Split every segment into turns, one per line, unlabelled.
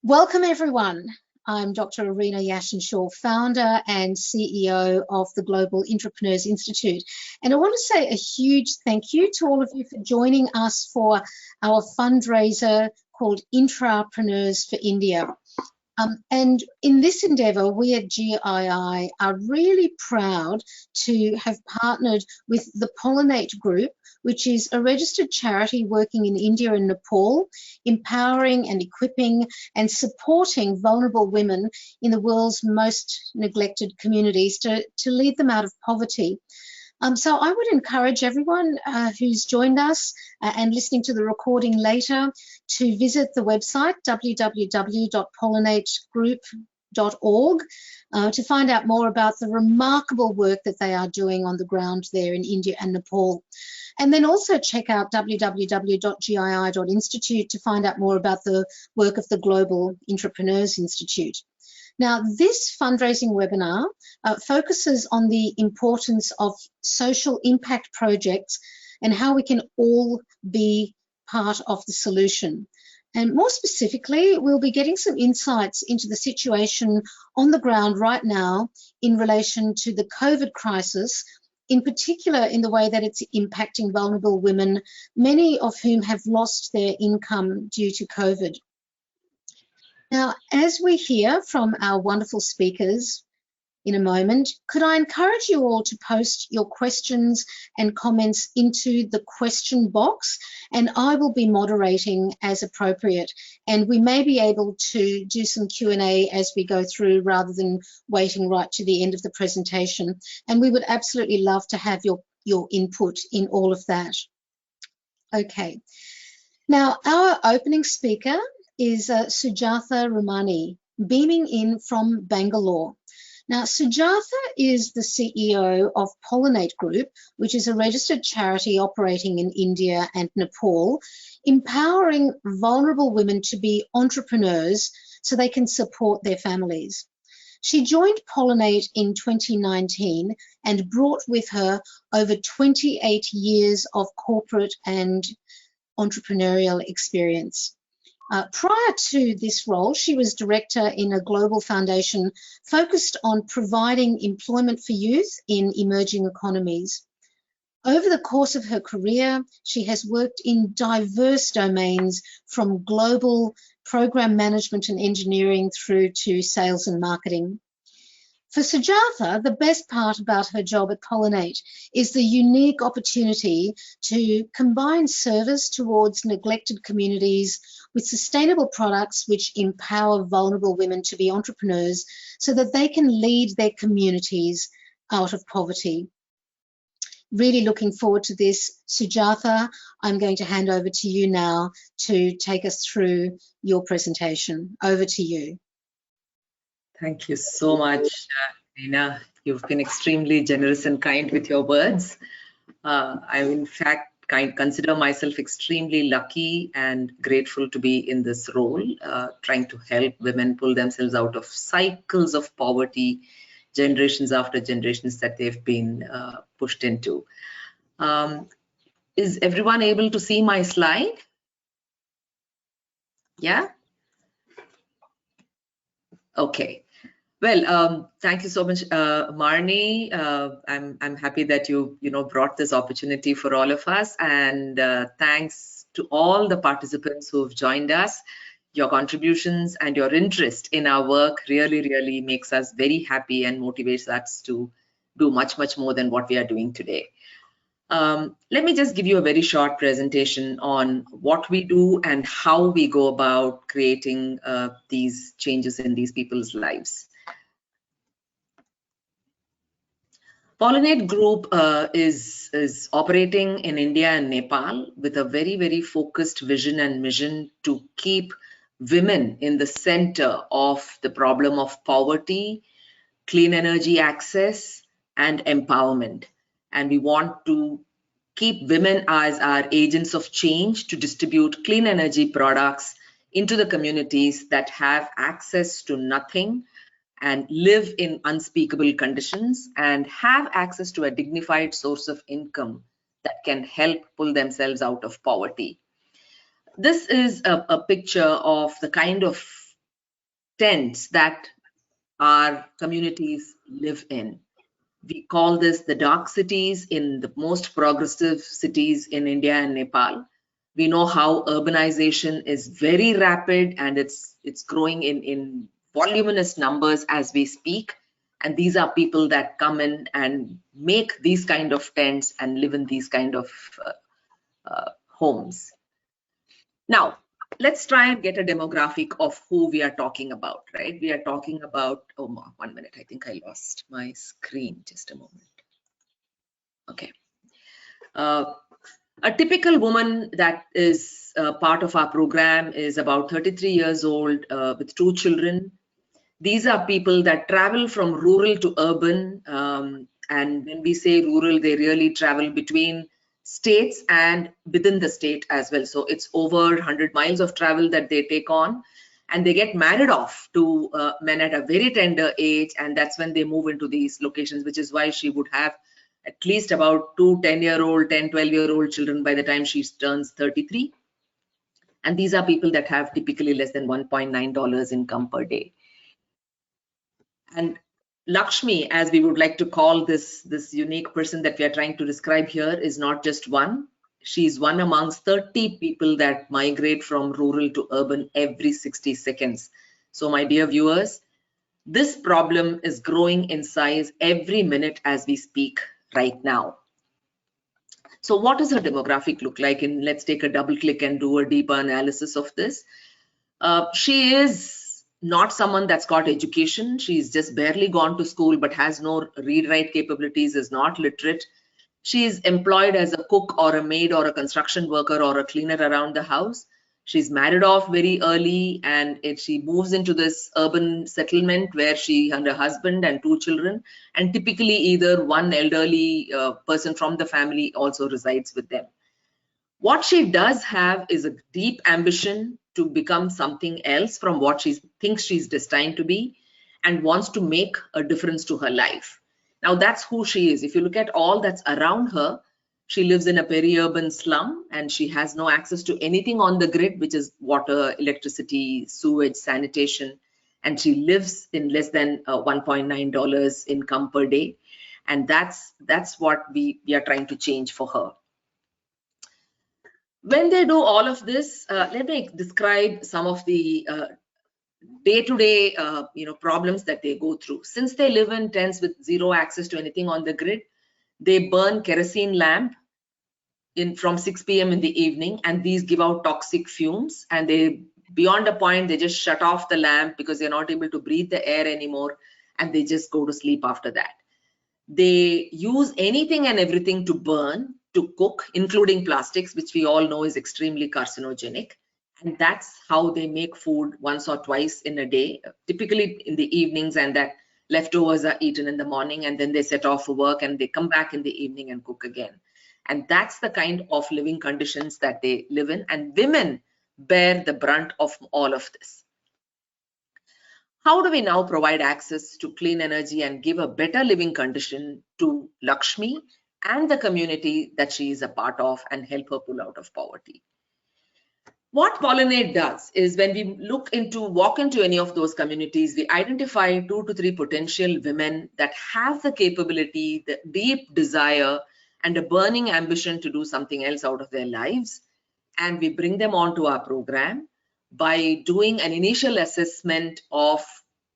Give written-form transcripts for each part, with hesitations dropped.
Welcome everyone. I'm Dr. Arena Yashinshaw, founder and CEO of the Global Intraprenerus Institute. And I want to say a huge thank you to all of you for joining us for our fundraiser called Intraprenerus for India. And in this endeavour, we at GII are really proud to have partnered with the Pollinate Group, which is a registered charity working in India and Nepal, empowering and equipping and supporting vulnerable women in the world's most neglected communities to lead them out of poverty. So I would encourage everyone who's joined us and listening to the recording later to visit the website www.pollinategroup.org to find out more about the remarkable work that they are doing on the ground there in India and Nepal. And then also check out www.gii.institute to find out more about the work of the Global Intraprenerus Institute. Now, this fundraising webinar focuses on the importance of social impact projects and how we can all be part of the solution. And more specifically, we'll be getting some insights into the situation on the ground right now in relation to the COVID crisis, in particular in the way that it's impacting vulnerable women, many of whom have lost their income due to COVID. Now, as we hear from our wonderful speakers in a moment, could I encourage you all to post your questions and comments into the question box, and I will be moderating as appropriate. And we may be able to do some Q&A as we go through rather than waiting right to the end of the presentation. And we would absolutely love to have your input in all of that. Okay. Now, our opening speaker is Sujatha Ramani, beaming in from Bangalore. Now, Sujatha is the CEO of Pollinate Group, which is a registered charity operating in India and Nepal, empowering vulnerable women to be entrepreneurs so they can support their families. She joined Pollinate in 2019 and brought with her over 28 years of corporate and entrepreneurial experience. Prior to this role, she was director in a global foundation focused on providing employment for youth in emerging economies. Over the course of her career, she has worked in diverse domains from global program management and engineering through to sales and marketing. For Sujatha, the best part about her job at Pollinate is the unique opportunity to combine service towards neglected communities with sustainable products which empower vulnerable women to be entrepreneurs so that they can lead their communities out of poverty. Really looking forward to this. Sujatha, I'm going to hand over to you now to take us through your presentation. Over to you.
Thank you so much, Reena. You've been extremely generous and kind with your words. I, in fact, consider myself extremely lucky and grateful to be in this role, trying to help women pull themselves out of cycles of poverty, generations after generations that they've been pushed into. Is everyone able to see my slide? Yeah? Okay. Well, thank you so much, Marnie. I'm happy that you brought this opportunity for all of us, and thanks to all the participants who have joined us. Your contributions and your interest in our work really makes us very happy and motivates us to do much more than what we are doing today. Let me just give you a very short presentation on what we do and how we go about creating these changes in these people's lives. Pollinate Group is operating in India and Nepal with a very focused vision and mission to keep women in the center of the problem of poverty, clean energy access, and empowerment. And we want to keep women as our agents of change to distribute clean energy products into the communities that have access to nothing and live in unspeakable conditions and have access to a dignified source of income that can help pull themselves out of poverty. This is a picture of the kind of tents that our communities live in. We call this the dark cities in the most progressive cities in India and Nepal. We know how urbanization is very rapid and it's growing in voluminous numbers as we speak. And these are people that come in and make these kind of tents and live in these kind of homes. Now, let's try and get a demographic of who we are talking about, right? We are talking about, oh, 1 minute, I think I lost my screen, just a moment. Okay. A typical woman that is part of our program is about 33 years old with 2 children. These are people that travel from rural to urban. And when we say rural, they really travel between states and within the state as well. So it's over 100 miles of travel that they take on. And they get married off to men at a very tender age. And that's when they move into these locations, which is why she would have at least about 2 10-year-old, 10, 12-year-old children by the time she turns 33. And these are people that have typically less than $1.9 income per day. And Lakshmi, as we would like to call this unique person that we are trying to describe here, is not just one. She's one amongst 30 people that migrate from rural to urban every 60 seconds. So my dear viewers, this problem is growing in size every minute as we speak right now. So what does her demographic look like? And let's take a double click and do a deeper analysis of this. She is not someone that's got education. She's just barely gone to school, but has no read-write capabilities, is not literate. She is employed as a cook or a maid or a construction worker or a cleaner around the house. She's married off very early, and she moves into this urban settlement where she and her husband and 2 children, and typically either one elderly person from the family also resides with them. What she does have is a deep ambition to become something else from what she thinks she's destined to be, and wants to make a difference to her life. Now that's who she is. If you look at all that's around her, she lives in a peri-urban slum and she has no access to anything on the grid, which is water, electricity, sewage, sanitation. And she lives in less than $1.9 income per day. And that's what we are trying to change for her. When they do all of this, let me describe some of the day-to-day problems that they go through. Since they live in tents with zero access to anything on the grid, they burn kerosene lamp from 6 p.m. in the evening, and these give out toxic fumes, and they, beyond a point, they just shut off the lamp because they're not able to breathe the air anymore, and they just go to sleep after that. They use anything and everything to burn, to cook, including plastics, which we all know is extremely carcinogenic. And that's how they make food once or twice in a day, typically in the evenings, and that leftovers are eaten in the morning, and then they set off for work and they come back in the evening and cook again. And that's the kind of living conditions that they live in. And women bear the brunt of all of this. How do we now provide access to clean energy and give a better living condition to Lakshmi and the community that she is a part of, and help her pull out of poverty? What Pollinate does is, when we walk into any of those communities, we identify 2 to 3 potential women that have the capability, the deep desire, and a burning ambition to do something else out of their lives. And we bring them onto our program by doing an initial assessment of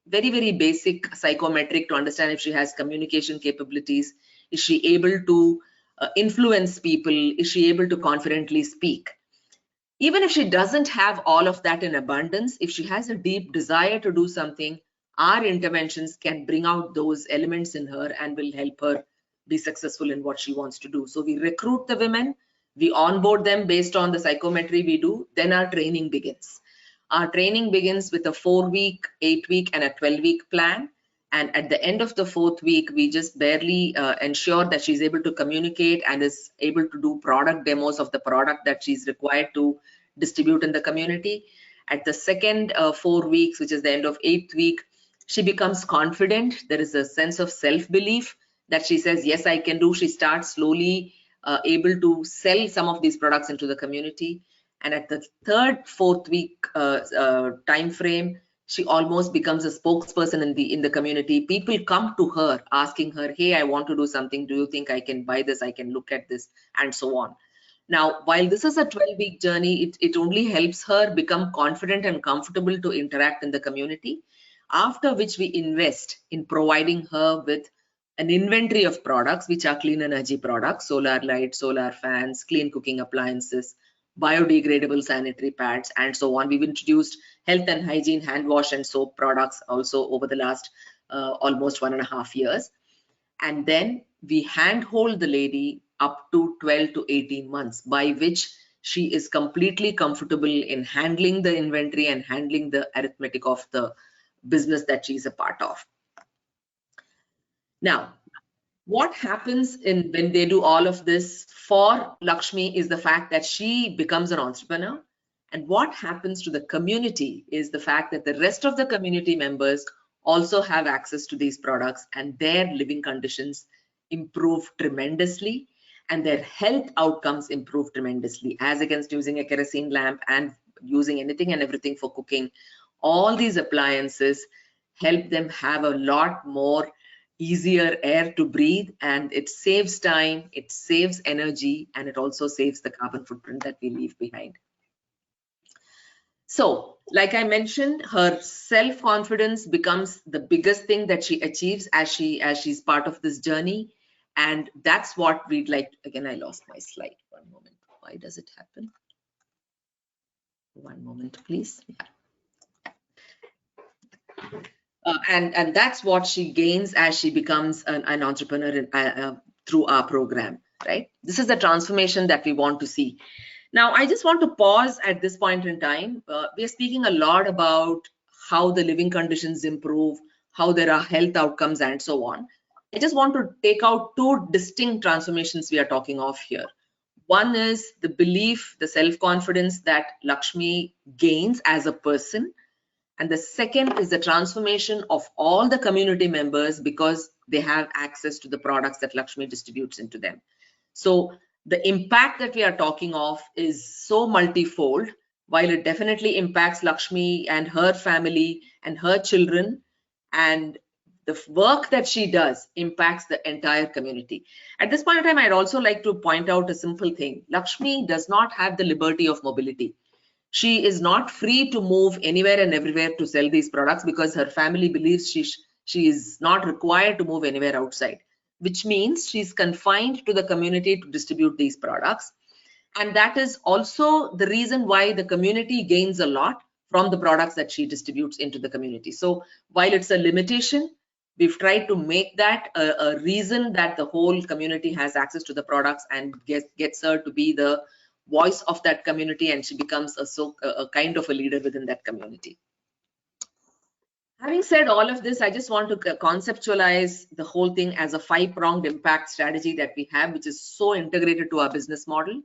very, very basic psychometric to understand if she has communication capabilities. Is she able to influence people? Is she able to confidently speak? Even if she doesn't have all of that in abundance, if she has a deep desire to do something, our interventions can bring out those elements in her and will help her be successful in what she wants to do. So we recruit the women, we onboard them based on the psychometry we do, then our training begins. Our training begins with a 4-week, 8-week, and a 12-week plan. And at the end of the 4th week, we just barely ensure that she's able to communicate and is able to do product demos of the product that she's required to distribute in the community. At the second 4 weeks, which is the end of 8th week, she becomes confident. There is a sense of self-belief that she says, yes, I can do. She starts slowly able to sell some of these products into the community. And at the 3rd, 4th week time frame, she almost becomes a spokesperson in the community. People come to her asking her, hey, I want to do something. Do you think I can buy this? I can look at this, and so on. Now, while this is a 12-week journey, it only helps her become confident and comfortable to interact in the community, after which we invest in providing her with an inventory of products, which are clean energy products, solar lights, solar fans, clean cooking appliances, biodegradable sanitary pads, and so on. We've introduced health and hygiene, hand wash and soap products also over the last almost 1.5 years. And then we handhold the lady up to 12 to 18 months, by which she is completely comfortable in handling the inventory and handling the arithmetic of the business that she's a part of. Now, what happens when they do all of this for Lakshmi is the fact that she becomes an entrepreneur. And what happens to the community is the fact that the rest of the community members also have access to these products, and their living conditions improve tremendously, and their health outcomes improve tremendously, as against using a kerosene lamp and using anything and everything for cooking. All these appliances help them have a lot more easier air to breathe, and it saves time, it saves energy, and it also saves the carbon footprint that we leave behind. So, like I mentioned, her self-confidence becomes the biggest thing that she achieves as she's part of this journey. And that's what we'd like. Again, I lost my slide. One moment. Why does it happen? One moment, please. Yeah. And that's what she gains as she becomes an entrepreneur through our program, right? This is the transformation that we want to see. Now, I just want to pause at this point in time. We are speaking a lot about how the living conditions improve, how there are health outcomes, and so on. I just want to take out two distinct transformations we are talking of here. One is the belief, the self-confidence that Lakshmi gains as a person. And the second is the transformation of all the community members because they have access to the products that Lakshmi distributes into them. So the impact that we are talking of is so multifold. While it definitely impacts Lakshmi and her family and her children, and the work that she does impacts the entire community. At this point in time, I'd also like to point out a simple thing. Lakshmi does not have the liberty of mobility. She is not free to move anywhere and everywhere to sell these products because her family believes she is not required to move anywhere outside, which means she's confined to the community to distribute these products. And that is also the reason why the community gains a lot from the products that she distributes into the community. So while it's a limitation, we've tried to make that a reason that the whole community has access to the products and gets her to be the voice of that community, and she becomes a kind of a leader within that community. Having said all of this, I just want to conceptualize the whole thing as a 5-pronged impact strategy that we have, which is so integrated to our business model.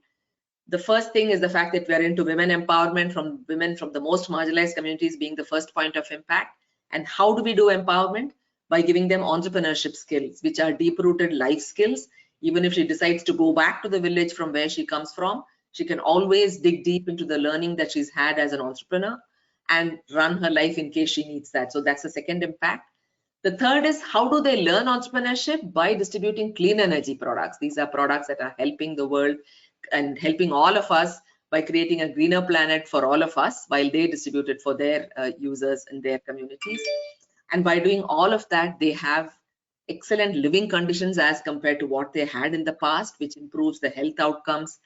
The first thing is the fact that we are into women empowerment, from women from the most marginalized communities being the first point of impact. And how do we do empowerment? By giving them entrepreneurship skills, which are deep-rooted life skills. Even if she decides to go back to the village from where she comes from, she can always dig deep into the learning that she's had as an entrepreneur and run her life in case she needs that. So that's the second impact. The third is, how do they learn entrepreneurship? By distributing clean energy products. These are products that are helping the world and helping all of us by creating a greener planet for all of us, while they distribute it for their users in their communities. And by doing all of that, they have excellent living conditions as compared to what they had in the past, which improves the health outcomes.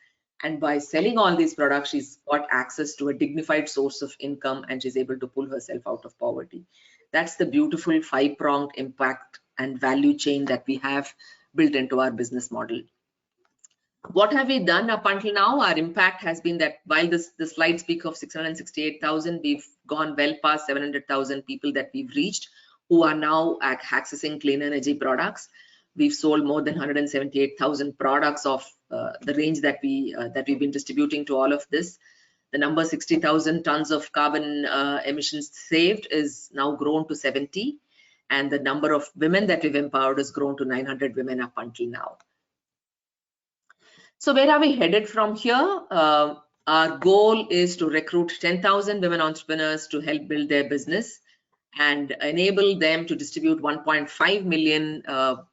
And by selling all these products, she's got access to a dignified source of income, and she's able to pull herself out of poverty. That's the beautiful 5-pronged impact and value chain that we have built into our business model. What have we done up until now? Our impact has been that while the slides speak of 668,000, we've gone well past 700,000 people that we've reached who are now accessing clean energy products. We've sold more than 178,000 products of the range that we've been distributing to all of this. The number 60,000 tons of carbon emissions saved is now grown to 70, and the number of women that we've empowered has grown to 900 women up until now. So where are we headed from here? Our goal is to recruit 10,000 women entrepreneurs to help build their business and enable them to distribute 1.5 million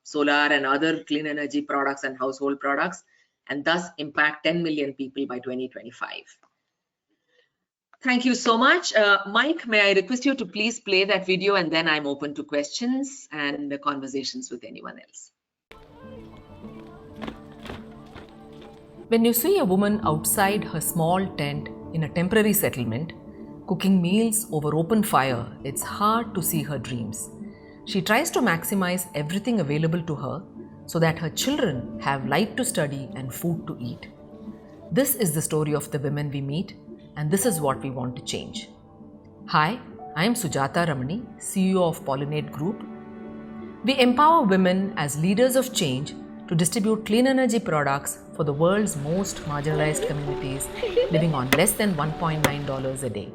solar and other clean energy products and household products, and thus impact 10 million people by 2025. Thank you so much. Mike, may I request you to please play that video, and then I'm open to questions and conversations with anyone else.
When you see a woman outside her small tent in a temporary settlement, cooking meals over open fire, it's hard to see her dreams. She tries to maximize everything available to her so that her children have light to study and food to eat. This is the story of the women we meet, and this is what we want to change. Hi, I am Sujata Ramani, CEO of Pollinate Group. We empower women as leaders of change to distribute clean energy products for the world's most marginalized communities living on less than $1.9 a day.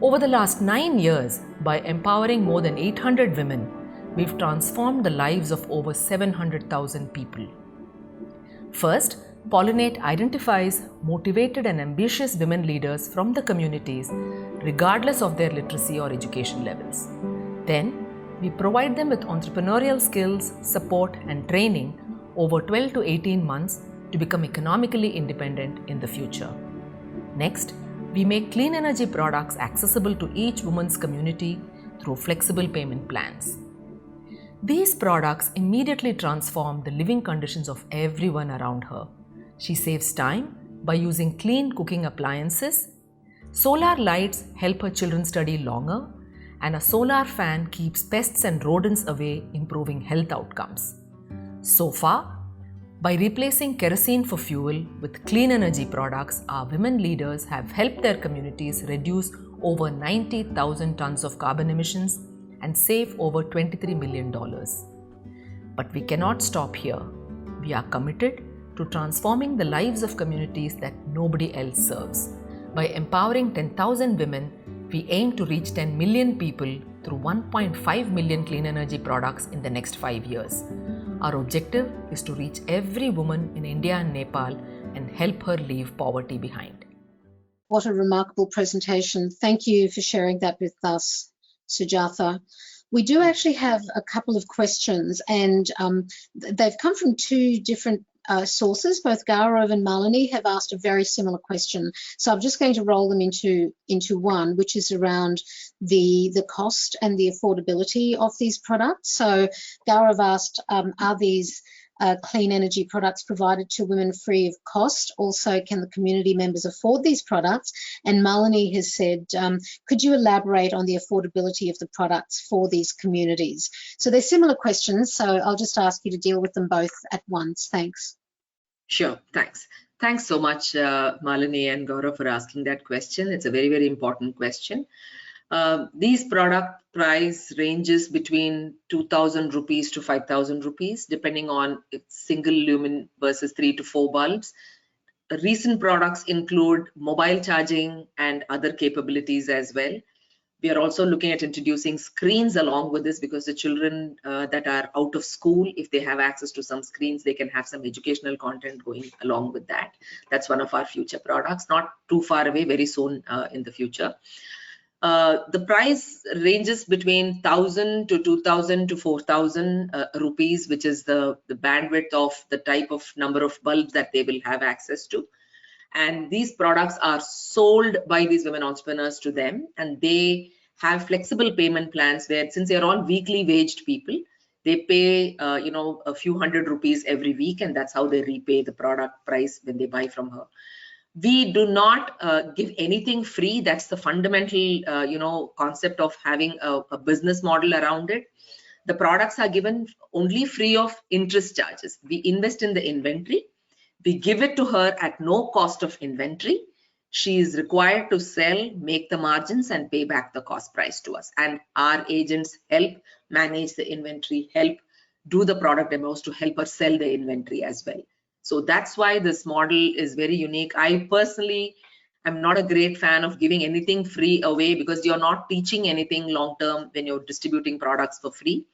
Over the last 9 years, by empowering more than 800 women, we've transformed the lives of over 700,000 people. First, Pollinate identifies motivated and ambitious women leaders from the communities, regardless of their literacy or education levels. Then, we provide them with entrepreneurial skills, support, and training over 12 to 18 months to become economically independent in the future. Next, we make clean energy products accessible to each woman's community through flexible payment plans. These products immediately transform the living conditions of everyone around her. She saves time by using clean cooking appliances. Solar lights help her children study longer, and a solar fan keeps pests and rodents away, improving health outcomes. So far, by replacing kerosene for fuel with clean energy products, our women leaders have helped their communities reduce over 90,000 tons of carbon emissions and save over $23 million. But we cannot stop here. We are committed to transforming the lives of communities that nobody else serves. By empowering 10,000 women, we aim to reach 10 million people through 1.5 million clean energy products in the next 5 years. Our objective is to reach every woman in India and Nepal and help her leave poverty behind.
What a remarkable presentation. Thank you for sharing that with us, Sujata. We do actually have a couple of questions, and they've come from two different sources. Both Gaurav and Malini have asked a very similar question. So I'm just going to roll them into one, which is around the cost and the affordability of these products. So Gaurav asked, are these clean energy products provided to women free of cost? Also, can the community members afford these products? And Malini has said, could you elaborate on the affordability of the products for these communities? So they're similar questions, so I'll just ask you to deal with them both at once. Thanks.
Sure, thanks. Thanks so much, Malini and Gaurav, for asking that question. It's a very, very important question. These product price ranges between 2,000 rupees to 5,000 rupees, depending on its single lumen versus 3 to 4 bulbs. Recent products include mobile charging and other capabilities as well. We are also looking at introducing screens along with this, because the children that are out of school, if they have access to some screens, they can have some educational content going along with that. That's one of our future products, not too far away, very soon in the future. The price ranges between 1,000 to 2,000 to 4,000 rupees, which is the bandwidth of the type of number of bulbs that they will have access to. And these products are sold by these women entrepreneurs to them, and they have flexible payment plans where, since they're all weekly waged people, they pay a few hundred rupees every week, and that's how they repay the product price when they buy from her. We do not give anything free. That's the fundamental concept of having a business model around it. The products are given only free of interest charges. We invest in the inventory. We give it to her at no cost of inventory. She is required to sell, make the margins, and pay back the cost price to us. And our agents help manage the inventory, help do the product demos to help her sell the inventory as well. So that's why this model is very unique. I personally am not a great fan of giving anything free away, because you're not teaching anything long term when you're distributing products for free.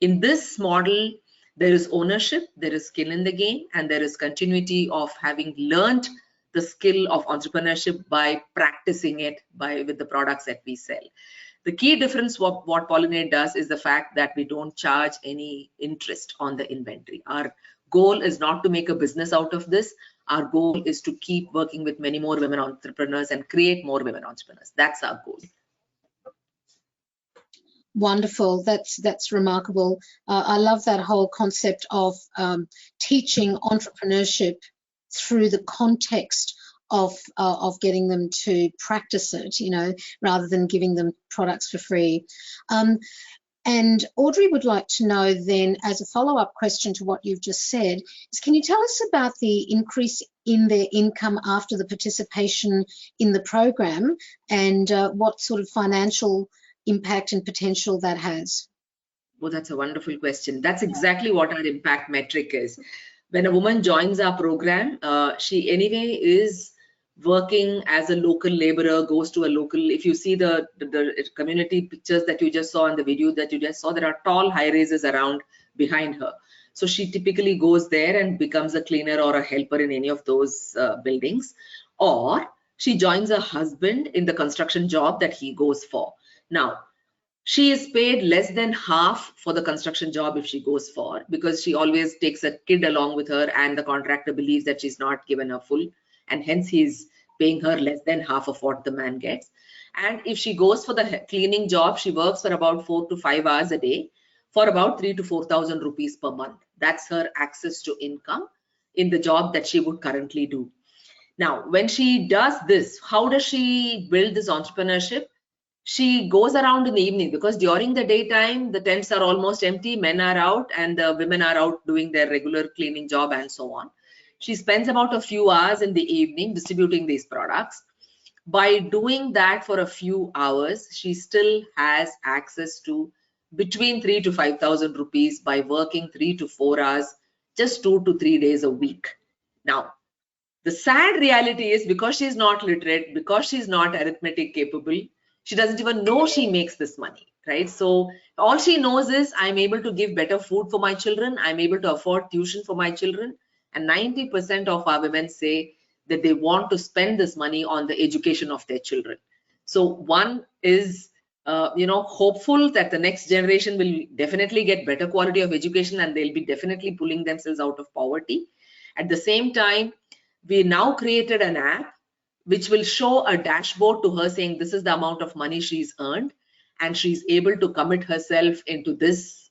In this model, there is ownership, there is skin in the game, and there is continuity of having learned the skill of entrepreneurship by practicing it with the products that we sell. The key difference what Pollinate does is the fact that we don't charge any interest on the inventory. Our goal is not to make a business out of this. Our goal is to keep working with many more women entrepreneurs and create more women entrepreneurs. That's our goal.
Wonderful. That's remarkable. I love that whole concept of teaching entrepreneurship through the context of getting them to practice it, you know, rather than giving them products for free. And Audrey would like to know then, as a follow-up question to what you've just said, is can you tell us about the increase in their income after the participation in the program, and what sort of financial impact and potential that has?
Well, that's a wonderful question. That's exactly what our impact metric is. When a woman joins our program, she anyway is working as a local laborer, goes to a local, if you see the community pictures that you just saw in the video that you just saw, there are tall high rises around behind her. So she typically goes there and becomes a cleaner or a helper in any of those buildings, or she joins her husband in the construction job that he goes for. Now, she is paid less than half for the construction job if she goes for, because she always takes a kid along with her and the contractor believes that she's not given her full, and hence he's paying her less than half of what the man gets. And if she goes for the cleaning job, she works for about 4 to 5 hours a day for about 3,000 to 4,000 rupees per month. That's her access to income in the job that she would currently do. Now, when she does this, how does she build this entrepreneurship? She goes around in the evening, because during the daytime, the tents are almost empty, men are out and the women are out doing their regular cleaning job and so on. She spends about a few hours in the evening distributing these products. By doing that for a few hours, she still has access to between 3,000 to 5,000 rupees by working 3 to 4 hours, just 2 to 3 days a week. Now, the sad reality is, because she's not literate, because she's not arithmetic capable, she doesn't even know she makes this money, right? So all she knows is, I'm able to give better food for my children, I'm able to afford tuition for my children, and 90% of our women say that they want to spend this money on the education of their children. So one is, hopeful that the next generation will definitely get better quality of education and they'll be definitely pulling themselves out of poverty. At the same time, we now created an app which will show a dashboard to her saying this is the amount of money she's earned, and she's able to commit herself into this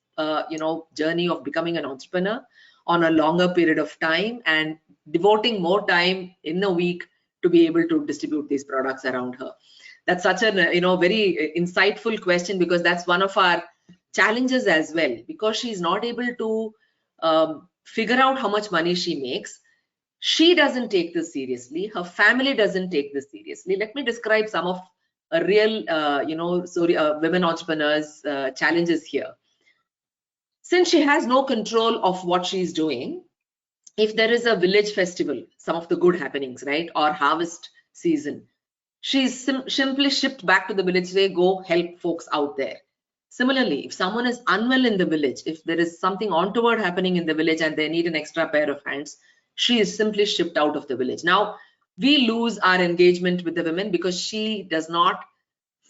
journey of becoming an entrepreneur on a longer period of time and devoting more time in a week to be able to distribute these products around her. That's such a very insightful question, because that's one of our challenges as well, because she's not able to figure out how much money she makes. She doesn't take this seriously. Her family doesn't take this seriously. Let me describe some of a real, women entrepreneurs' challenges here. Since she has no control of what she's doing, if there is a village festival, some of the good happenings, right, or harvest season, she's simply shipped back to the village, say, go help folks out there. Similarly, if someone is unwell in the village, if there is something untoward happening in the village and they need an extra pair of hands, she is simply shipped out of the village. Now, we lose our engagement with the women because she does not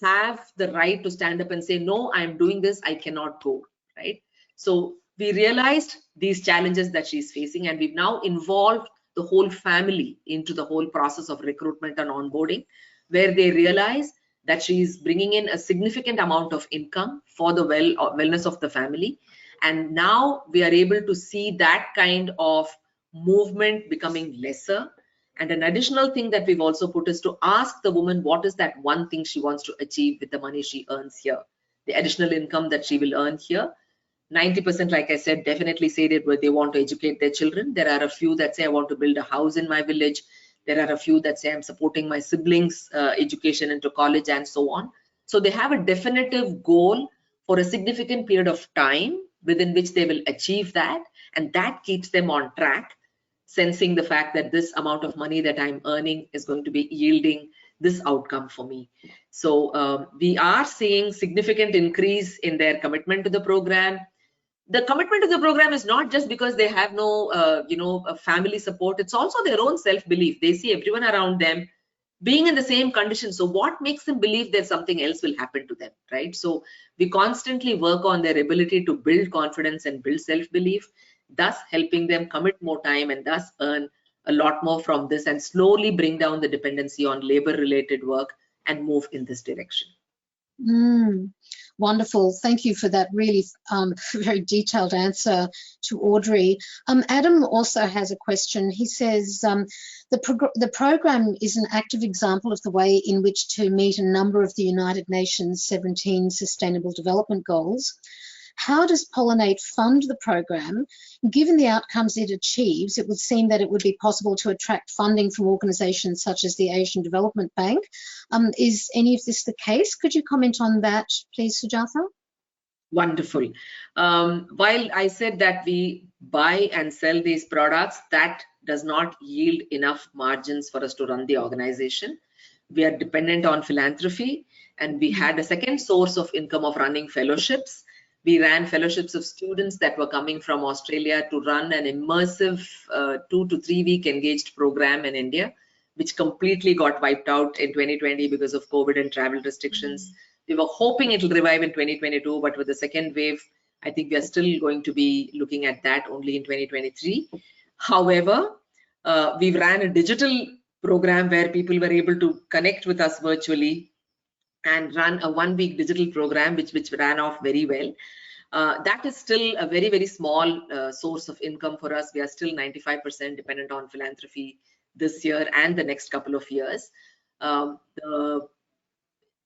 have the right to stand up and say, no, I'm doing this, I cannot go, right? So we realized these challenges that she's facing, and we've now involved the whole family into the whole process of recruitment and onboarding, where they realize that she's bringing in a significant amount of income for the wellness of the family. And now we are able to see that kind of movement becoming lesser. And an additional thing that we've also put is to ask the woman what is that one thing she wants to achieve with the money she earns here, the additional income that she will earn here. 90%, like I said, definitely say that they want to educate their children. There are a few that say, I want to build a house in my village. There are a few that say, I'm supporting my siblings' education into college and so on. So they have a definitive goal for a significant period of time within which they will achieve that. And that keeps them on track, sensing the fact that this amount of money that I'm earning is going to be yielding this outcome for me. So we are seeing significant increase in their commitment to the program. The commitment to the program is not just because they have no, family support. It's also their own self-belief. They see everyone around them being in the same condition. So what makes them believe that something else will happen to them, right? So we constantly work on their ability to build confidence and build self-belief, thus helping them commit more time and thus earn a lot more from this and slowly bring down the dependency on labor-related work and move in this direction.
Wonderful. Thank you for that really very detailed answer to Audrey. Adam also has a question. He says, the program is an active example of the way in which to meet a number of the United Nations 17 Sustainable Development Goals. How does Pollinate fund the program? Given the outcomes it achieves, it would seem that it would be possible to attract funding from organisations such as the Asian Development Bank. Is any of this the case? Could you comment on that, please, Sujatha?
Wonderful. While I said that we buy and sell these products, that does not yield enough margins for us to run the organization. We are dependent on philanthropy, and we had a second source of income of running fellowships. We ran fellowships of students that were coming from Australia to run an immersive 2 to 3 week engaged program in India, which completely got wiped out in 2020 because of COVID and travel restrictions. We were hoping it will revive in 2022, but with the second wave, I think we are still going to be looking at that only in 2023. However, we ran a digital program where people were able to connect with us virtually and run a 1 week digital program which ran off very well. That is still a very, very small source of income for us. We are still 95% dependent on philanthropy this year and the next couple of years.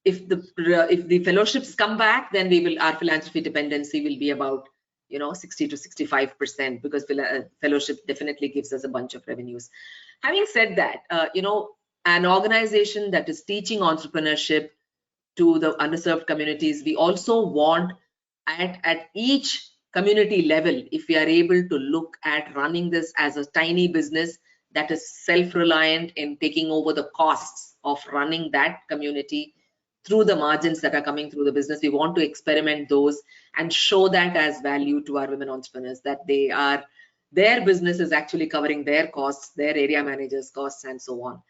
If the fellowships come back, then our philanthropy dependency will be about 60 to 65%, because fellowship definitely gives us a bunch of revenues. Having said that, an organization that is teaching entrepreneurship to the underserved communities, we also want at each community level, if we are able to look at running this as a tiny business that is self-reliant in taking over the costs of running that community through the margins that are coming through the business. We want to experiment those and show that as value to our women entrepreneurs, that their business is actually covering their costs, their area managers' costs, and so on.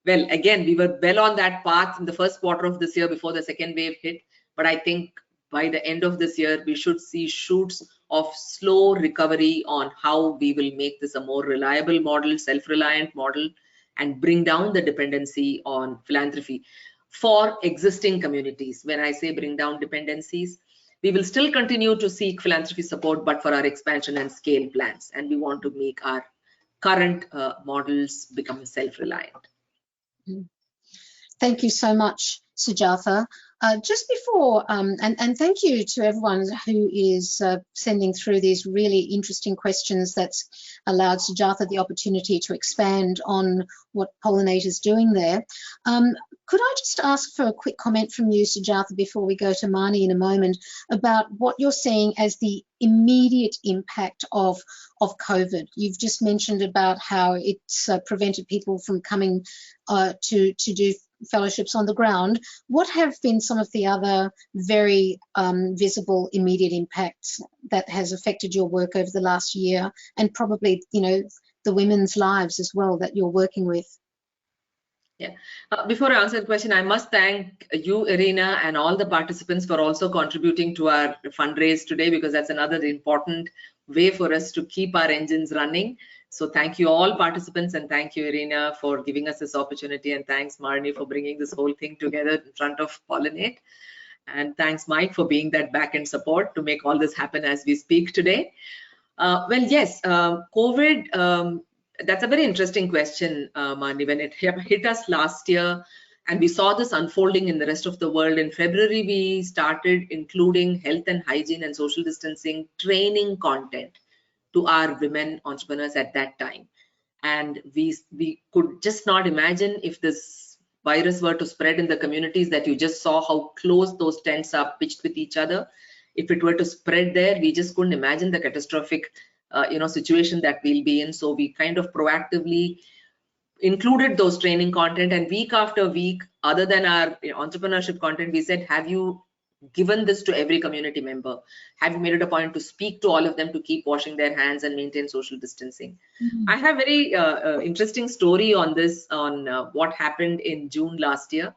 Well, again, we were well on that path in the first quarter of this year before the second wave hit, but I think by the end of this year, we should see shoots of slow recovery on how we will make this a more reliable model, self-reliant model, and bring down the dependency on philanthropy for existing communities. When I say bring down dependencies, we will still continue to seek philanthropy support, but for our expansion and scale plans, and we want to make our current models become self-reliant.
Thank you so much, Sujatha. Just before, and thank you to everyone who is sending through these really interesting questions that's allowed Sujatha the opportunity to expand on what Pollinate is doing there. Could I just ask for a quick comment from you, Sujatha, before we go to Marnie in a moment, about what you're seeing as the immediate impact of COVID? You've just mentioned about how it's prevented people from coming to do fellowships on the ground. What have been some of the other very visible immediate impacts that has affected your work over the last year, and probably the women's lives as well that you're working with?
Yeah. Before I answer the question, I must thank you, Irina, and all the participants for also contributing to our fundraise today, because that's another important way for us to keep our engines running. So thank you all participants, and thank you, Irina, for giving us this opportunity, and thanks, Marnie, for bringing this whole thing together in front of Pollinate, and thanks, Mike, for being that back-end support to make all this happen as we speak today. Well, yes, COVID, that's a very interesting question, Marnie. When it hit us last year and we saw this unfolding in the rest of the world, in February, we started including health and hygiene and social distancing training content to our women entrepreneurs at that time. And we could just not imagine if this virus were to spread in the communities that you just saw, how close those tents are pitched with each other. If it were to spread there, we just couldn't imagine the catastrophic situation that we'll be in. So we kind of proactively included those training content, and week after week, other than our entrepreneurship content, we said, have you given this to every community member? Have you made it a point to speak to all of them to keep washing their hands and maintain social distancing? I have very interesting story on this, on what happened in June last year.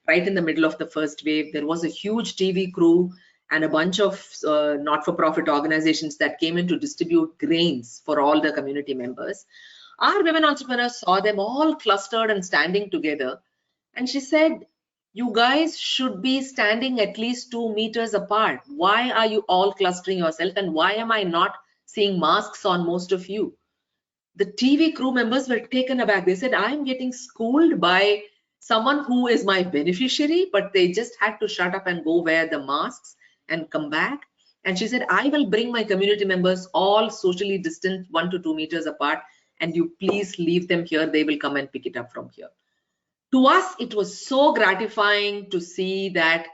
Right in the middle of the first wave, there was a huge TV crew and a bunch of not-for-profit organizations that came in to distribute grains for all the community members. Our women entrepreneurs saw them all clustered and standing together. And she said, you guys should be standing at least 2 meters apart. Why are you all clustering yourself? And why am I not seeing masks on most of you? The TV crew members were taken aback. They said, I'm getting schooled by someone who is my beneficiary, but they just had to shut up and go wear the masks and come back. And she said, I will bring my community members all socially distant 1 to 2 meters apart, and you please leave them here. They will come and pick it up from here. To us, it was so gratifying to see that,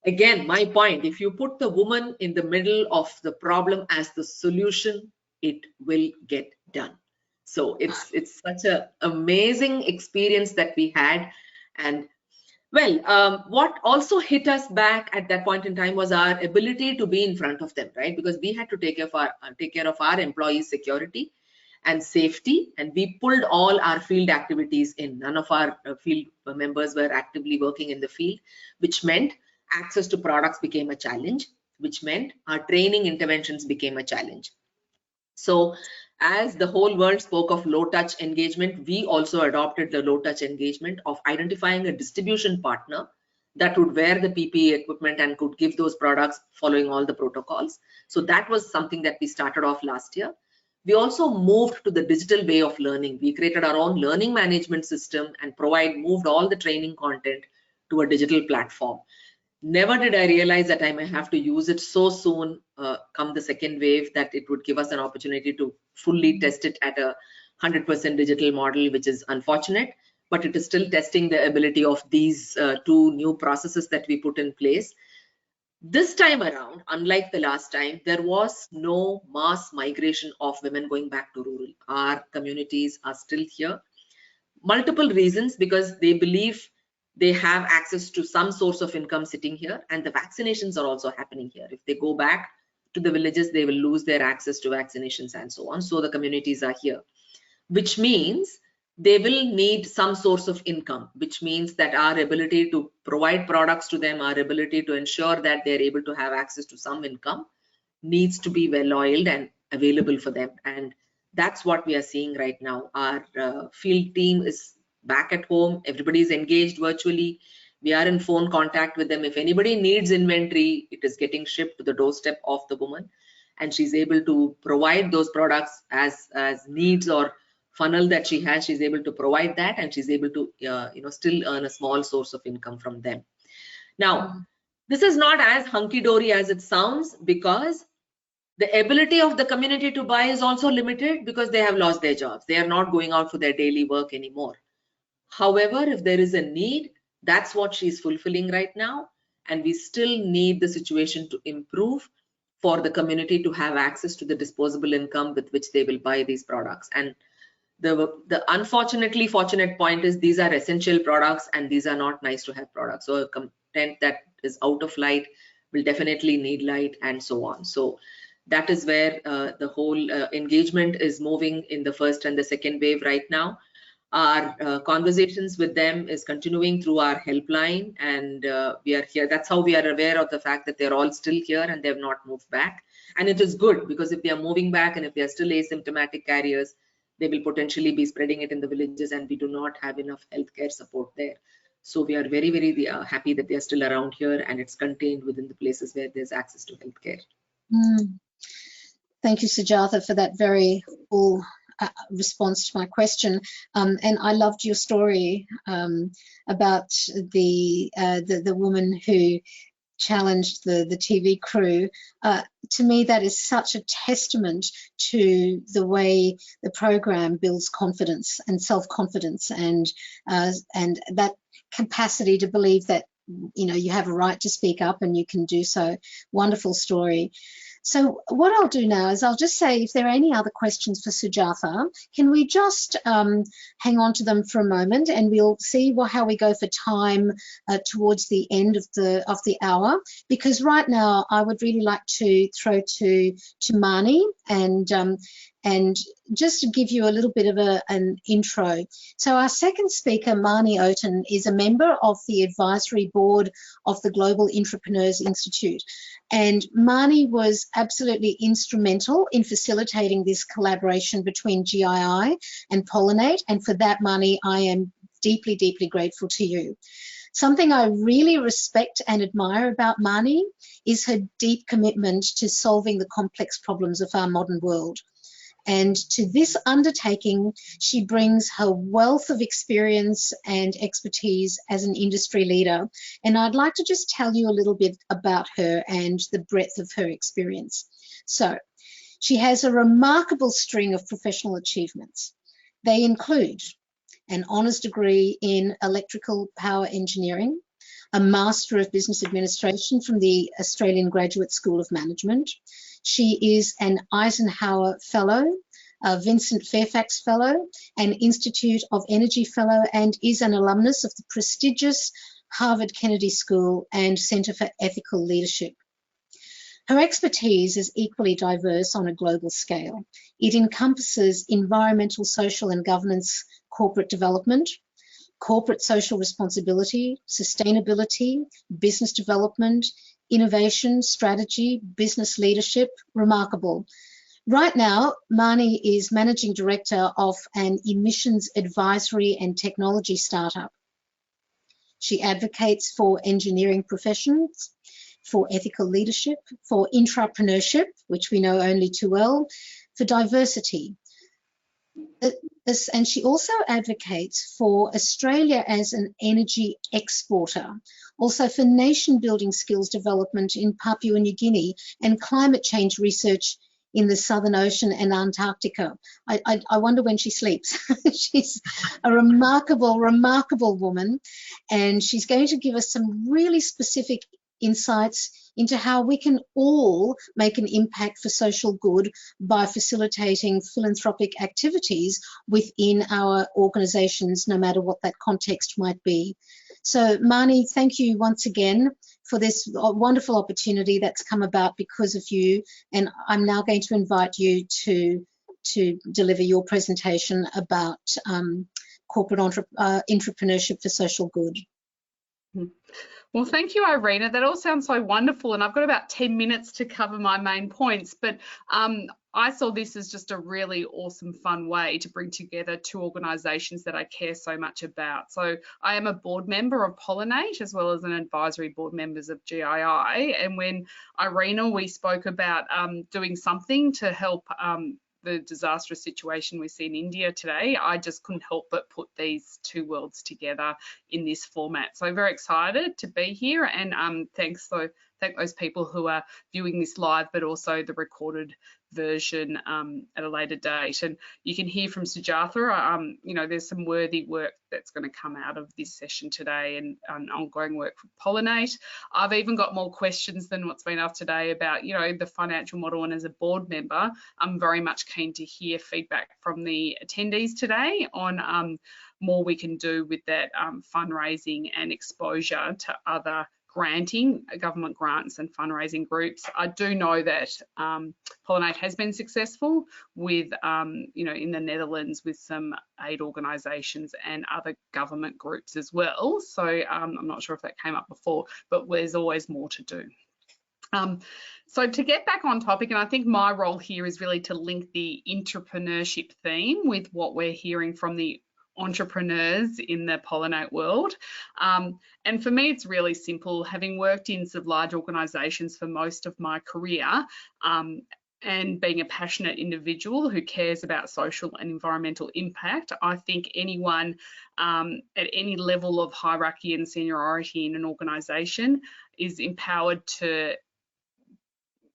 again, my point, if you put the woman in the middle of the problem as the solution, it will get done. So it's such an amazing experience that we had. And well, what also hit us back at that point in time was our ability to be in front of them, right? Because we had to take care of our employees' security and safety, and we pulled all our field activities in. None of our field members were actively working in the field, which meant access to products became a challenge, which meant our training interventions became a challenge. So as the whole world spoke of low-touch engagement, we also adopted the low-touch engagement of identifying a distribution partner that would wear the PPE equipment and could give those products following all the protocols. So that was something that we started off last year. We also moved to the digital way of learning. We created our own learning management system and moved all the training content to a digital platform. Never did I realize that I may have to use it so soon, come the second wave, that it would give us an opportunity to fully test it at a 100% digital model, which is unfortunate, but it is still testing the ability of these two new processes that we put in place. This time around, unlike the last time, there was no mass migration of women going back to rural. Our communities are still here. Multiple reasons, because they believe they have access to some source of income sitting here, and the vaccinations are also happening here. If they go back to the villages, they will lose their access to vaccinations and so on. So the communities are here, which means they will need some source of income, which means that our ability to provide products to them, our ability to ensure that they're able to have access to some income needs to be well oiled and available for them. And that's what we are seeing right now. Our field team is back at home. Everybody is engaged virtually. We are in phone contact with them. If anybody needs inventory, it is getting shipped to the doorstep of the woman, and she's able to provide those products as needs or funnel that she has. She's able to provide that, and she's able to still earn a small source of income from them. Now, this is not as hunky-dory as it sounds, because the ability of the community to buy is also limited, because they have lost their jobs. They are not going out for their daily work anymore. However, if there is a need, that's what she's fulfilling right now, and we still need the situation to improve for the community to have access to the disposable income with which they will buy these products. And the unfortunately fortunate point is these are essential products, and these are not nice to have products. So a content that is out of light will definitely need light, and so on. So that is where the whole engagement is moving in the first and the second wave right now. Our conversations with them is continuing through our helpline, and we are here. That's how we are aware of the fact that they're all still here and they have not moved back. And it is good, because if they are moving back and if they are still asymptomatic carriers, they will potentially be spreading it in the villages, and we do not have enough healthcare support there. So we are very, very happy that they are still around here, and it's contained within the places where there's access to healthcare.
Thank you, Sujatha, for that very full response to my question. And I loved your story about the woman who challenged the TV crew. To me, that is such a testament to the way the program builds confidence and self-confidence, and that capacity to believe that you have a right to speak up and you can do so. Wonderful story. So what I'll do now is I'll just say, if there are any other questions for Sujatha, can we just hang on to them for a moment, and we'll see how we go for time towards the end of the hour. Because right now I would really like to throw to Mani and just to give you a little bit of an intro. So our second speaker, Mani Oten, is a member of the advisory board of the Global Intraprenerus Institute. And Mani was absolutely instrumental in facilitating this collaboration between GII and Pollinate. And for that, Mani, I am deeply, deeply grateful to you. Something I really respect and admire about Mani is her deep commitment to solving the complex problems of our modern world. And to this undertaking, she brings her wealth of experience and expertise as an industry leader. And I'd like to just tell you a little bit about her and the breadth of her experience. So, she has a remarkable string of professional achievements. They include an honours degree in electrical power engineering, a Master of Business Administration from the Australian Graduate School of Management. She is an Eisenhower Fellow, a Vincent Fairfax Fellow, an Institute of Energy Fellow, and is an alumnus of the prestigious Harvard Kennedy School and Center for Ethical Leadership. Her expertise is equally diverse on a global scale. It encompasses environmental, social, and governance corporate development, corporate social responsibility, sustainability, business development, innovation, strategy, business leadership. Remarkable. Right now, Mani is Managing Director of an emissions advisory and technology startup. She advocates for engineering professions, for ethical leadership, for intrapreneurship, which we know only too well, for diversity. And she also advocates for Australia as an energy exporter, also for nation-building skills development in Papua New Guinea and climate change research in the Southern Ocean and Antarctica. I wonder when she sleeps. She's a remarkable, remarkable woman, and she's going to give us some really specific insights into how we can all make an impact for social good by facilitating philanthropic activities within our organisations, no matter what that context might be. So, Mani, thank you once again for this wonderful opportunity that's come about because of you, and I'm now going to invite you to deliver your presentation about corporate entrepreneurship for social good.
Well, thank you, Irina. That all sounds so wonderful, and I've got about 10 minutes to cover my main points, but I saw this as just a really awesome, fun way to bring together two organisations that I care so much about. So I am a board member of Pollinate as well as an advisory board members of GII, and when Irina, we spoke about doing something to help the disastrous situation we see in India today, I just couldn't help but put these two worlds together in this format. So very excited to be here, and thank those people who are viewing this live, but also the recorded version at a later date. And you can hear from Sujatha, you know, there's some worthy work that's going to come out of this session today, and ongoing work with Pollinate. I've even got more questions than what's been asked today about, you know, the financial model, and as a board member, I'm very much keen to hear feedback from the attendees today on more we can do with that fundraising and exposure to other granting, government grants and fundraising groups. I do know that Pollinate has been successful with, you know, in the Netherlands with some aid organisations and other government groups as well. So I'm not sure if that came up before, but there's always more to do. So to get back on topic, and I think my role here is really to link the intrapreneurship theme with what we're hearing from the entrepreneurs in the Pollinate world. And for me, it's really simple. Having worked in sort of large organisations for most of my career, and being a passionate individual who cares about social and environmental impact, I think anyone at any level of hierarchy and seniority in an organisation is empowered to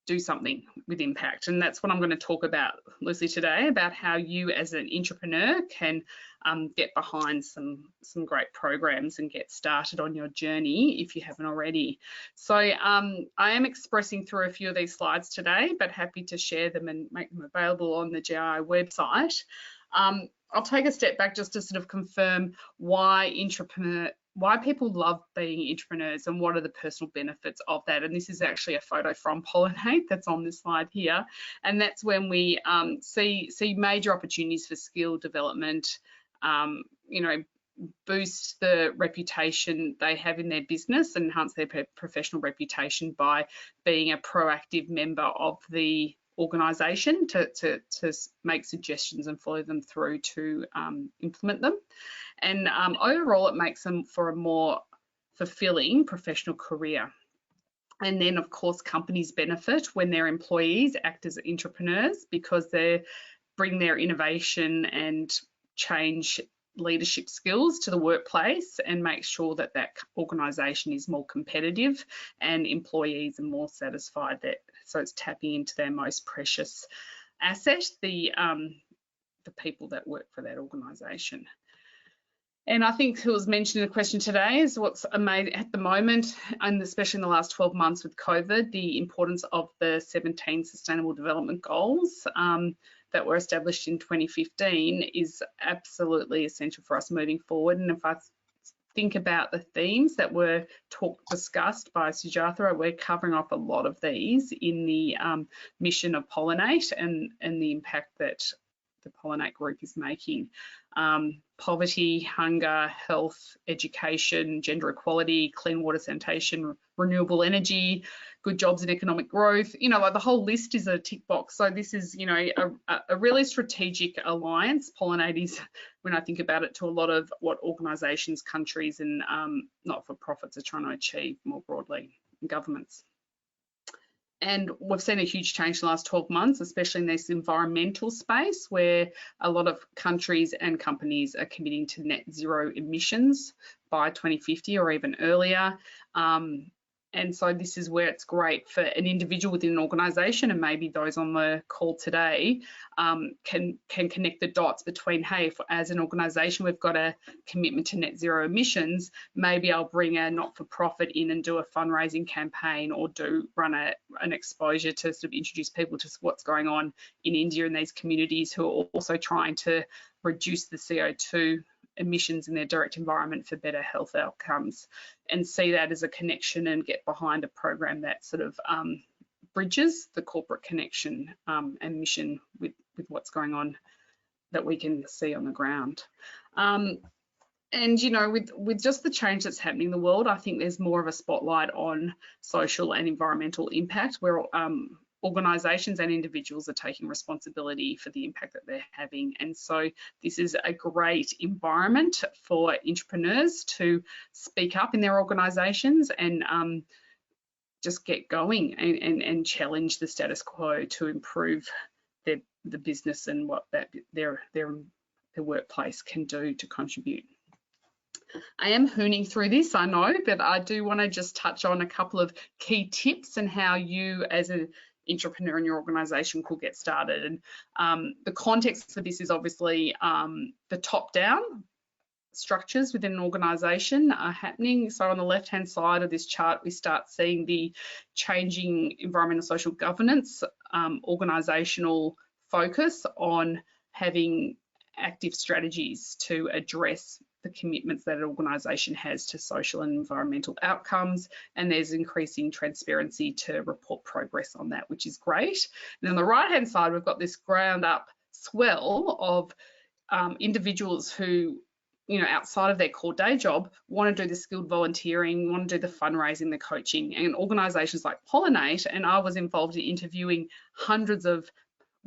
do something with impact. And that's what I'm going to talk about, Lucy, today, about how you as an intrapreneur can get behind some great programs and get started on your journey if you haven't already. So I am expressing through a few of these slides today, but happy to share them and make them available on the GI website. I'll take a step back just to sort of confirm why people love being entrepreneurs and what are the personal benefits of that. And this is actually a photo from Pollinate that's on this slide here. And that's when we see major opportunities for skill development, you know, boost the reputation they have in their business, enhance their professional reputation by being a proactive member of the organisation to make suggestions and follow them through to implement them. And overall, it makes them for a more fulfilling professional career. And then, of course, companies benefit when their employees act as entrepreneurs because they bring their innovation and change leadership skills to the workplace and make sure that that organisation is more competitive and employees are more satisfied. So it's tapping into their most precious asset, the people that work for that organisation. And I think it was mentioned in the question today is what's made at the moment, and especially in the last 12 months with COVID, the importance of the 17 Sustainable Development Goals that were established in 2015 is absolutely essential for us moving forward. And if I think about the themes that were discussed by Sujatha, we're covering off a lot of these in the mission of Pollinate and the impact that the Pollinate group is making. Poverty, hunger, health, education, gender equality, clean water, sanitation, renewable energy, good jobs and economic growth. You know, like the whole list is a tick box. So this is, you know, a really strategic alliance. Pollinate is, when I think about it, to a lot of what organisations, countries and not-for-profits are trying to achieve more broadly in governments. And we've seen a huge change in the last 12 months, especially in this environmental space where a lot of countries and companies are committing to net zero emissions by 2050 or even earlier. And so this is where it's great for an individual within an organisation, and maybe those on the call today can connect the dots between, hey, if as an organisation we've got a commitment to net zero emissions, maybe I'll bring a not-for-profit in and do a fundraising campaign or run an exposure to sort of introduce people to what's going on in India and these communities who are also trying to reduce the CO2 emissions in their direct environment for better health outcomes, and see that as a connection and get behind a program that sort of bridges the corporate connection and mission with what's going on that we can see on the ground. And, you know, with just the change that's happening in the world, I think there's more of a spotlight on social and environmental impact where organisations and individuals are taking responsibility for the impact that they're having. And so this is a great environment for entrepreneurs to speak up in their organisations and just get going and challenge the status quo to improve the business and what their workplace can do to contribute. I am hooning through this, I know, but I do want to just touch on a couple of key tips and how you as an entrepreneur in your organisation could get started. And the context for this is obviously the top-down structures within an organisation are happening. So on the left-hand side of this chart, we start seeing the changing environmental social governance, organisational focus on having active strategies to address the commitments that an organisation has to social and environmental outcomes, and there's increasing transparency to report progress on that, which is great. And on the right hand side, we've got this ground up swell of individuals who, you know, outside of their core day job want to do the skilled volunteering, want to do the fundraising, the coaching, and organisations like Pollinate. And I was involved in interviewing hundreds of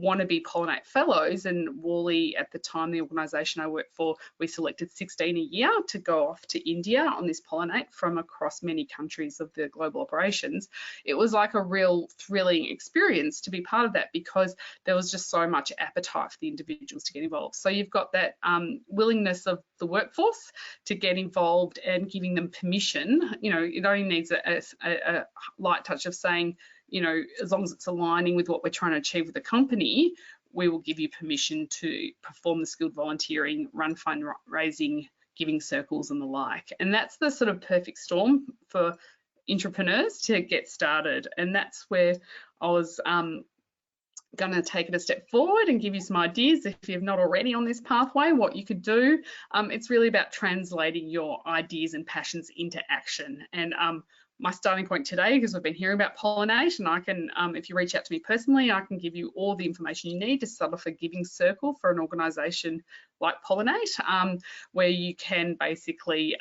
wannabe Pollinate fellows, and Worley at the time, the organisation I worked for, we selected 16 a year to go off to India on this Pollinate from across many countries of the global operations. It was like a real thrilling experience to be part of that because there was just so much appetite for the individuals to get involved. So you've got that willingness of the workforce to get involved and giving them permission. You know, it only needs a light touch of saying, you know, as long as it's aligning with what we're trying to achieve with the company, we will give you permission to perform the skilled volunteering, run fundraising, giving circles and the like. And that's the sort of perfect storm for intrapreneurs to get started. And that's where I was going to take it a step forward and give you some ideas if you're not already on this pathway, what you could do. It's really about translating your ideas and passions into action. And my starting point today, because we've been hearing about Pollinate, and I can, if you reach out to me personally, I can give you all the information you need to start off a giving circle for an organisation like Pollinate, where you can basically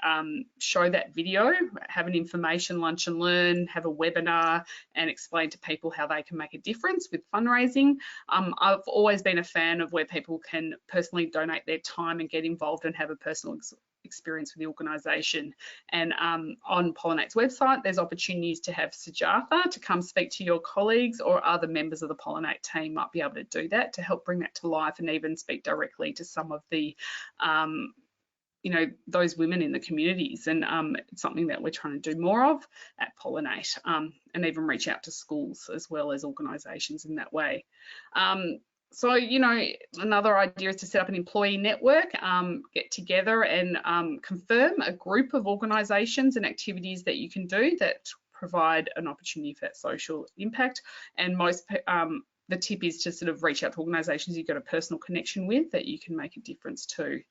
show that video, have an information lunch and learn, have a webinar, and explain to people how they can make a difference with fundraising. I've always been a fan of where people can personally donate their time and get involved and have a personal experience with the organisation. And on Pollinate's website, there's opportunities to have Sujatha to come speak to your colleagues, or other members of the Pollinate team might be able to do that to help bring that to life, and even speak directly to some of the you know, those women in the communities. And it's something that we're trying to do more of at Pollinate, and even reach out to schools as well as organisations in that way. So, you know, another idea is to set up an employee network, get together and confirm a group of organisations and activities that you can do that provide an opportunity for that social impact. And most, the tip is to sort of reach out to organisations you've got a personal connection with that you can make a difference to.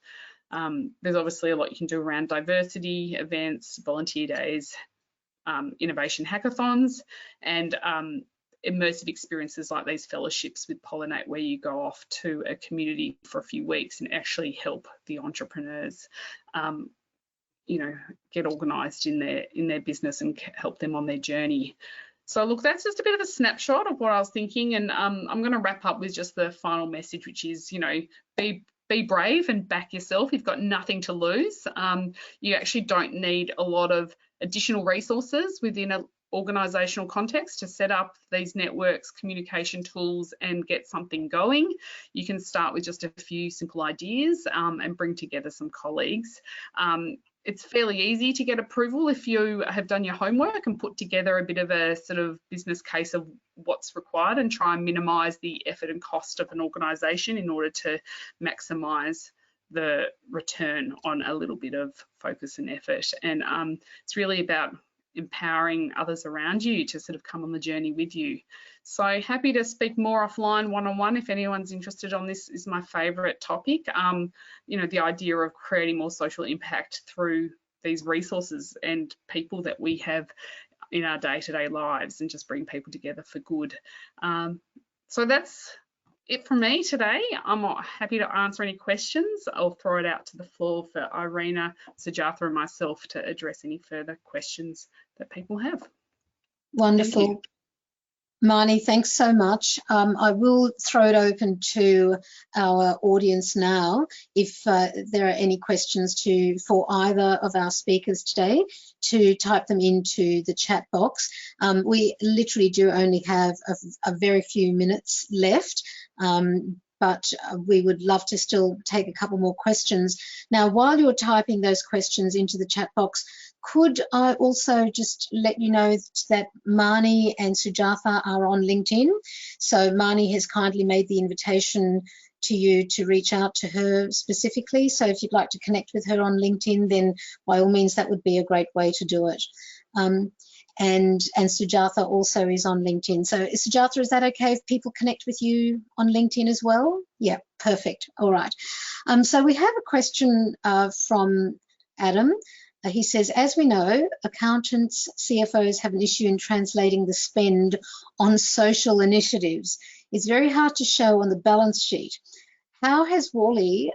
There's obviously a lot you can do around diversity events, volunteer days, innovation hackathons, and immersive experiences like these fellowships with Pollinate, where you go off to a community for a few weeks and actually help the entrepreneurs, you know, get organised in their business and help them on their journey. So look, that's just a bit of a snapshot of what I was thinking, and I'm going to wrap up with just the final message, which is, you know, be brave and back yourself. You've got nothing to lose. You actually don't need a lot of additional resources within an organisational context to set up these networks, communication tools, and get something going. You can start with just a few simple ideas and bring together some colleagues. It's fairly easy to get approval if you have done your homework and put together a bit of a sort of business case of what's required, and try and minimise the effort and cost of an organisation in order to maximise the return on a little bit of focus and effort. And it's really about empowering others around you to sort of come on the journey with you. So happy to speak more offline, one-on-one, if anyone's interested on this. Is my favourite topic. You know, the idea of creating more social impact through these resources and people that we have in our day-to-day lives, and just bring people together for good. So that's it from me today. I'm happy to answer any questions. I'll throw it out to the floor for Irina, Sujatha and myself to address any further questions that people have.
Wonderful. Marnie, thanks so much. I will throw it open to our audience now if there are any questions for either of our speakers today, to type them into the chat box. We literally do only have a very few minutes left, but we would love to still take a couple more questions. Now, while you're typing those questions into the chat box, could I also just let you know that Marnie and Sujatha are on LinkedIn. So Marnie has kindly made the invitation to you to reach out to her specifically. So if you'd like to connect with her on LinkedIn, then by all means, that would be a great way to do it. And Sujatha also is on LinkedIn. So Sujatha, is that okay if people connect with you on LinkedIn as well? Yeah, perfect. All right. So we have a question from Adam. He says, as we know, accountants, CFOs have an issue in translating the spend on social initiatives. It's very hard to show on the balance sheet. How has Worley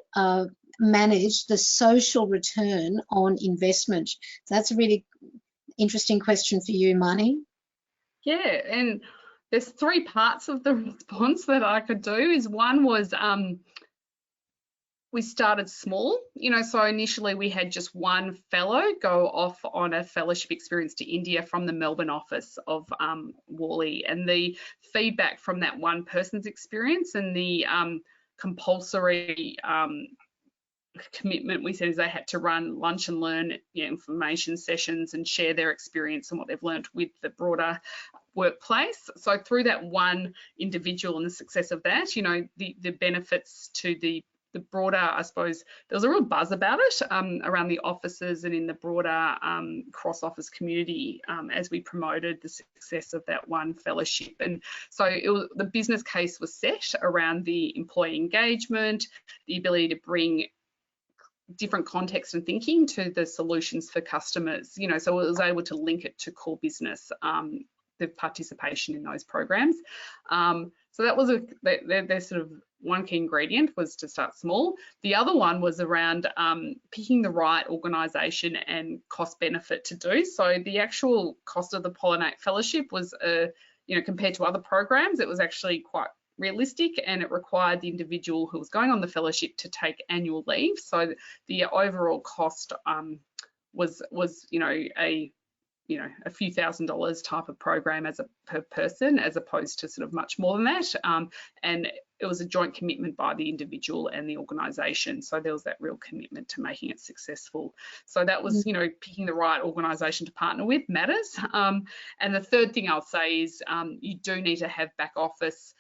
managed the social return on investment? So that's a really interesting question for you, Marnie.
Yeah, and there's three parts of the response that I could do. Is one was we started small, you know, so initially we had just one fellow go off on a fellowship experience to India from the Melbourne office of Worley, and the feedback from that one person's experience and the compulsory commitment we said is they had to run lunch and learn information sessions and share their experience and what they've learned with the broader workplace. So through that one individual and the success of that, the benefits to the broader, I suppose, there was a real buzz about it around the offices and in the broader cross-office community as we promoted the success of that one fellowship. And so the business case was set around the employee engagement, the ability to bring different context and thinking to the solutions for customers, so it was able to link it to core business, the participation in those programs. So that was their sort of one key ingredient was to start small. The other one was around picking the right organisation and cost benefit to do. So the actual cost of the Pollinate Fellowship was, compared to other programs, it was actually quite realistic, and it required the individual who was going on the fellowship to take annual leave. So the overall cost was a few $1,000s type of program per person, as opposed to sort of much more than that. And it was a joint commitment by the individual and the organisation. So there was that real commitment to making it successful. So that was, picking the right organisation to partner with matters. And the third thing I'll say is you do need to have back office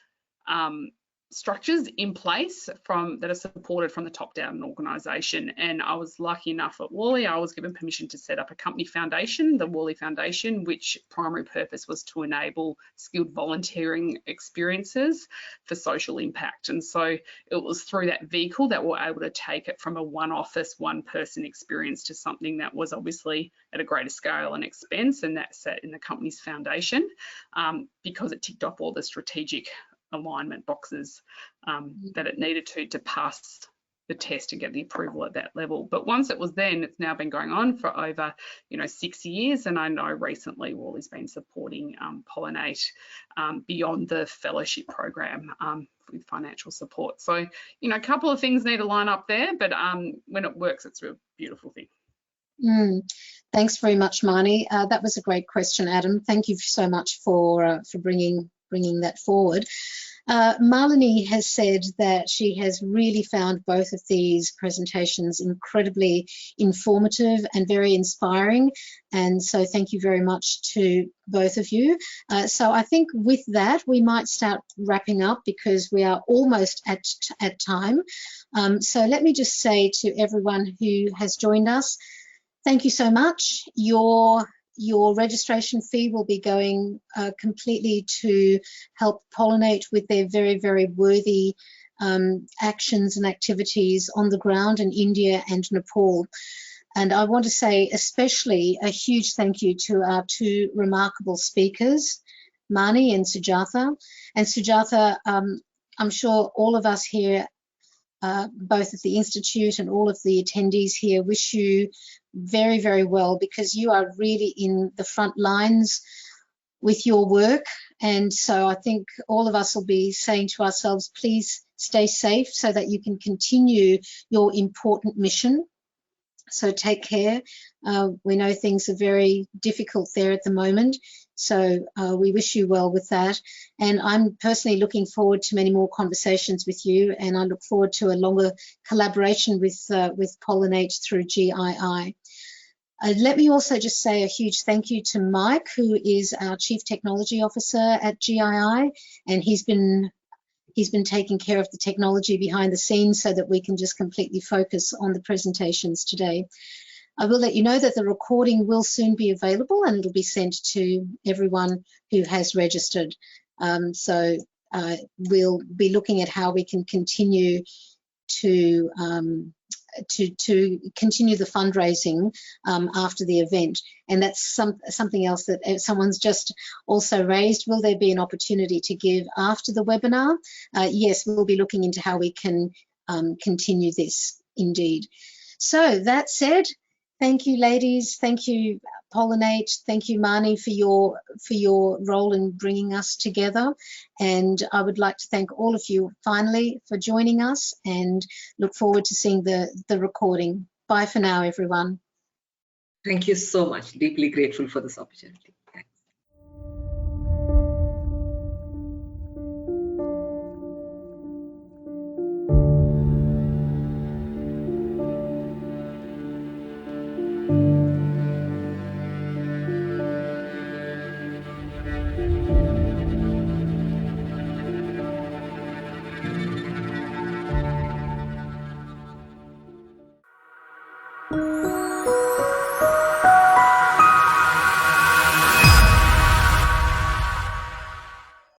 structures in place that are supported from the top down in an organisation. And I was lucky enough at Worley, I was given permission to set up a company foundation, the Worley Foundation, which primary purpose was to enable skilled volunteering experiences for social impact. And so it was through that vehicle that we're able to take it from a one office, one person experience to something that was obviously at a greater scale and expense, and that sat in the company's foundation because it ticked off all the strategic alignment boxes that it needed to pass the test and get the approval at that level. But once it was then, it's now been going on for over 6 years, and I know recently Worley's been supporting Pollinate beyond the fellowship program with financial support. So a couple of things need to line up there, but when it works, it's a real beautiful thing.
Thanks very much, Marnie. That was a great question, Adam. Thank you so much for bringing that forward. Marlene has said that she has really found both of these presentations incredibly informative and very inspiring, and so thank you very much to both of you. So I think with that we might start wrapping up because we are almost at time. So let me just say to everyone who has joined us, thank you so much. Your registration fee will be going completely to help Pollinate with their very, very worthy actions and activities on the ground in India and Nepal. And I want to say especially a huge thank you to our two remarkable speakers, Marnie and Sujatha. And Sujatha, I'm sure all of us here, both at the Institute and all of the attendees here, wish you very, very well, because you are really in the front lines with your work. And so I think all of us will be saying to ourselves, please stay safe so that you can continue your important mission. So take care. We know things are very difficult there at the moment, so we wish you well with that. And I'm personally looking forward to many more conversations with you, and I look forward to a longer collaboration with Pollinate through GII. Let me also just say a huge thank you to Mike, who is our Chief Technology Officer at GII, and he's been taking care of the technology behind the scenes so that we can just completely focus on the presentations today. I will let you know that the recording will soon be available, and it'll be sent to everyone who has registered. So we'll be looking at how we can continue to continue the fundraising after the event. And that's something else that someone's just also raised. Will there be an opportunity to give after the webinar? Yes, we'll be looking into how we can continue this indeed. So that said, thank you, ladies. Thank you, Pollinate. Thank you, Marnie, for your role in bringing us together. And I would like to thank all of you finally for joining us, and look forward to seeing the recording. Bye for now, everyone.
Thank you so much. Deeply grateful for this opportunity.